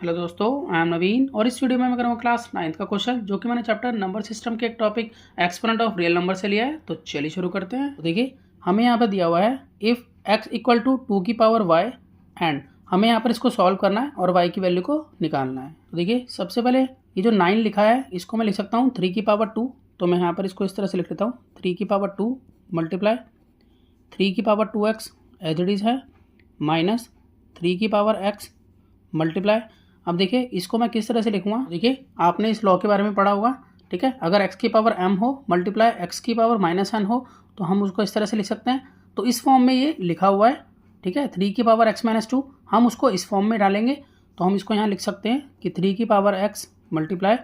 Hello दोस्तों, I am नवीन और इस वीडियो में मैं करूँगा क्लास 9th का क्वेश्चन जो कि मैंने चैप्टर नंबर सिस्टम के एक topic exponent of real number से लिया है। तो चलिए शुरू करते हैं। तो देखिए हमें यहाँ पर दिया हुआ है इफ़ x इक्वल टू 2 की पावर y एंड हमें यहाँ पर इसको सॉल्व करना है और y की वैल्यू को निकालना है। तो देखिए सबसे पहले ये जो 9 लिखा है इसको मैं लिख सकता हूँ 3 की पावर 2। तो मैं यहाँ पर इसको इस तरह से लिख लेता हूँ 3 की पावर 2 मल्टीप्लाई 3 की power 2x as it is है माइनस 3 की पावर x मल्टीप्लाई। अब देखिए इसको मैं किस तरह से लिखूँगा। देखिए आपने इस लॉ के बारे में पढ़ा होगा, ठीक है। अगर x की पावर m हो मल्टीप्लाई x की पावर -n हो तो हम उसको इस तरह से लिख सकते हैं। तो इस फॉर्म में ये लिखा हुआ है, ठीक है। 3 की पावर x-2 हम उसको इस फॉर्म में डालेंगे तो हम इसको यहाँ लिख सकते हैं कि 3 की पावर x मल्टीप्लाई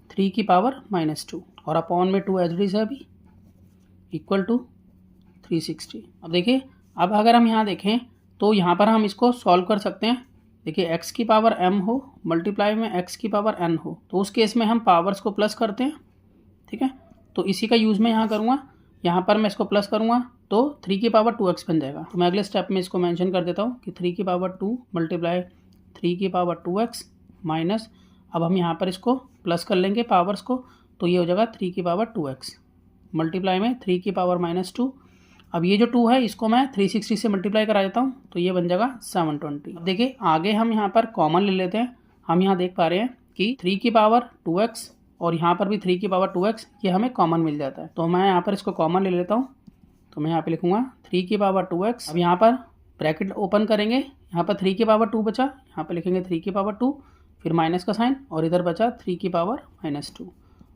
3 की पावर -2 और अपॉन में 2 एज इट इज है अभी इक्वल टू 360। अब देखिए अब अगर हम यहाँ देखें तो यहाँ पर हम इसको सॉल्व कर सकते हैं। देखिए x की पावर m हो मल्टीप्लाई में x की पावर n हो तो उस केस में हम पावर्स को प्लस करते हैं, ठीक है। तो इसी का यूज़ मैं यहाँ करूँगा, यहाँ पर मैं इसको प्लस करूँगा तो 3 की पावर 2x बन जाएगा। तो मैं अगले स्टेप में इसको मेंशन कर देता हूँ कि 3 की पावर 2 मल्टीप्लाई 3 की पावर 2x माइनस, अब हम यहाँ पर इसको प्लस कर लेंगे पावर्स को तो ये हो जाएगा 3 की पावर 2x मल्टीप्लाई में 3 की पावर -2। अब ये जो 2 है इसको मैं 360 से मल्टीप्लाई करा देता हूँ तो ये बन जाएगा 720। अब देखिए आगे हम यहाँ पर कॉमन ले लेते हैं। हम यहाँ देख पा रहे हैं कि 3 की पावर 2x और यहाँ पर भी 3 की पावर 2x ये हमें कॉमन मिल जाता है। तो मैं यहाँ पर इसको कॉमन ले लेता हूँ तो मैं यहाँ पे लिखूँगा 3 की पावर 2x। अब यहाँ पर ब्रैकेट ओपन करेंगे, यहाँ पर 3 की पावर 2 बचा, यहाँ पर लिखेंगे 3 की पावर 2 फिर माइनस का साइन और इधर बचा 3 की पावर -2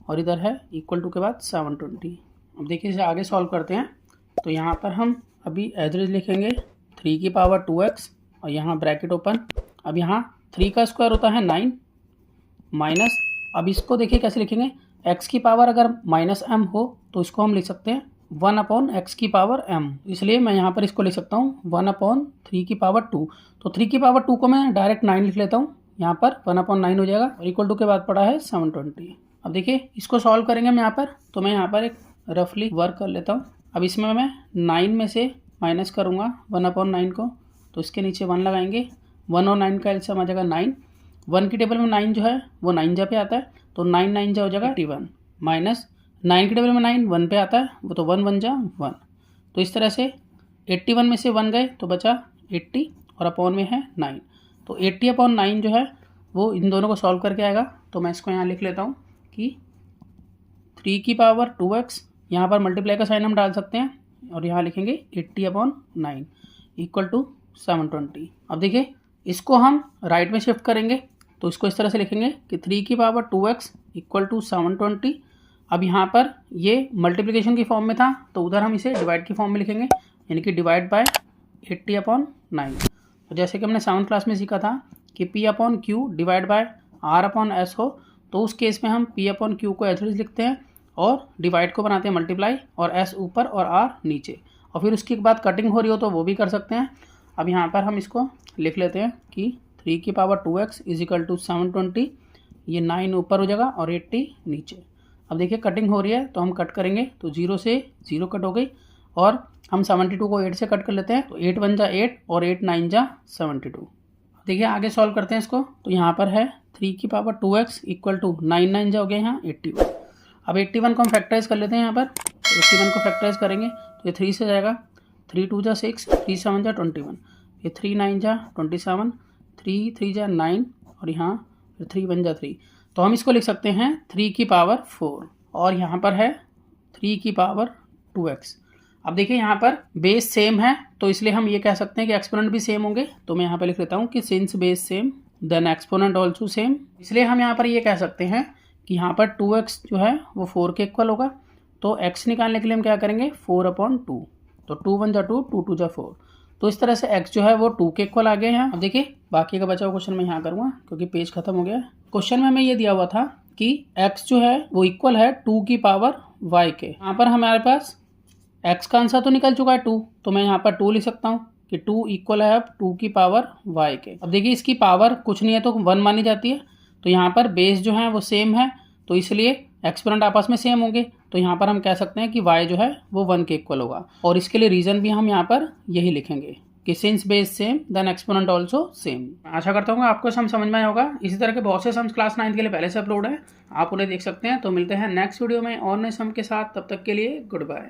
और इधर है इक्वल टू के बाद 720। अब देखिए इसे आगे सॉल्व करते हैं। तो यहाँ पर हम अभी एवरेज लिखेंगे 3 की पावर 2x और यहाँ ब्रैकेट ओपन। अब यहाँ 3 का स्क्वायर होता है 9 माइनस, अब इसको देखिए कैसे लिखेंगे, x की पावर अगर -m हो तो इसको हम लिख सकते हैं 1/x की पावर m, इसलिए मैं यहाँ पर इसको लिख सकता हूँ 1/3 की पावर 2। तो 3 की पावर 2 को मैं डायरेक्ट 9 लिख लेता हूँ, यहाँ पर 1/9 हो जाएगा और इक्वल टू के बाद पड़ा है 720। अब देखिए इसको सॉल्व करेंगे हम यहाँ पर, तो मैं यहाँ पर एक रफली वर्क कर लेता हूँ। अब इसमें मैं 9 में से माइनस करूँगा 1/9 को तो इसके नीचे 1 लगाएंगे, 1 और 9 का एलसीएम आ जाएगा 9। 1 की टेबल में 9 जो है वो 9 जा पे आता है तो 9 9 जा हो जाएगा 81 माइनस 9 की टेबल में 9 1 पे आता है वो तो 1 1 जा 1। तो इस तरह से 81 में से 1 गए तो बचा 80 और अपॉन में है 9। तो 80/9 जो है वो इन दोनों को सॉल्व करके आएगा। तो मैं इसको यहाँ लिख लेता हूँ कि 3 की पावर 2x, यहाँ पर मल्टीप्लाई का साइन हम डाल सकते हैं और यहाँ लिखेंगे 80/9 इक्वल टू 720। अब देखिए इसको हम राइट में शिफ्ट करेंगे तो इसको इस तरह से लिखेंगे कि 3 की पावर 2x इक्वल टू 720। अब यहाँ पर ये मल्टीप्लिकेशन की फॉर्म में था तो उधर हम इसे डिवाइड की फॉर्म में लिखेंगे, यानी कि डिवाइड बाय 80/9। तो जैसे कि हमने 7th क्लास में सीखा था कि P/Q डिवाइड बाय R/S हो तो उस केस में हम P/Q को एज लिखते हैं और डिवाइड को बनाते हैं मल्टीप्लाई और s ऊपर और r नीचे, और फिर उसके बाद कटिंग हो रही हो तो वो भी कर सकते हैं। अब यहाँ पर हम इसको लिख लेते हैं कि 3 की power 2x is equal to 720, ये 9 ऊपर हो जाएगा और 80 नीचे। अब देखिए कटिंग हो रही है तो हम कट करेंगे तो 0 से 0 कट हो गई और हम 72 को 8 से कट कर लेते हैं तो 8 1 जा 8 और 8 9 जा 72। देखिए आगे सॉल्व करते हैं इसको। तो यहाँ पर है 3 की पावर 2x इक्वल टू 9 9 जा हो गया यहाँ 81। अब 81 को हम फैक्टराइज कर लेते हैं। यहाँ पर 81 को फैक्टराइज करेंगे तो ये 3 से जाएगा, 3 2 जा 6, 3 7 जा 21, ये 3 9 जा 27, 3 3 जा 9 और यहाँ फिर 3 1 जा 3। तो हम इसको लिख सकते हैं 3 की पावर 4 और यहाँ पर है 3 की पावर 2x। अब देखिए यहाँ पर बेस सेम है तो इसलिए हम ये कह सकते हैं कि एक्सपोनेंट भी सेम होंगे। तो मैं यहाँ पर लिख लेता हूँ कि since base same then exponent also same, इसलिए हम यहाँ पर ये कह सकते हैं कि यहाँ पर 2x जो है वो 4 के इक्वल होगा। तो x निकालने के लिए हम क्या करेंगे 4/2, तो 2 1 जा 2, 2 2 जा 4। तो इस तरह से x जो है वो 2 के इक्वल आ गया है यहाँ। अब देखिए बाकी का बचा हुआ क्वेश्चन मैं यहाँ करूँगा क्योंकि पेज खत्म हो गया है। क्वेश्चन में हमें ये दिया हुआ था कि x जो है वो इक्वल है 2 की पावर y के। यहाँ पर हमारे पास x का आंसर तो निकल चुका है 2, तो मैं यहाँ पर 2 लिख सकता हूँ कि 2 इक्वल है अब 2 की पावर y के। अब देखिए इसकी पावर कुछ नहीं है तो 1 मानी जाती है, तो यहाँ पर बेस जो है वो सेम है तो इसलिए एक्सपोनेंट आपस में सेम होंगे। तो यहाँ पर हम कह सकते हैं कि y जो है वो 1 के इक्वल होगा और इसके लिए रीज़न भी हम यहाँ पर यही लिखेंगे। कि since base same then exponent also same. आशा करता हूँ आपको सम समझ में आया होगा। इसी तरह के बहुत से सम्स क्लास 9 के लिए पहले से अपलोड है, आप उन्हें देख सकते हैं। तो मिलते हैं नेक्स्ट वीडियो में और नए सम के साथ, तब तक के लिए गुड बाय।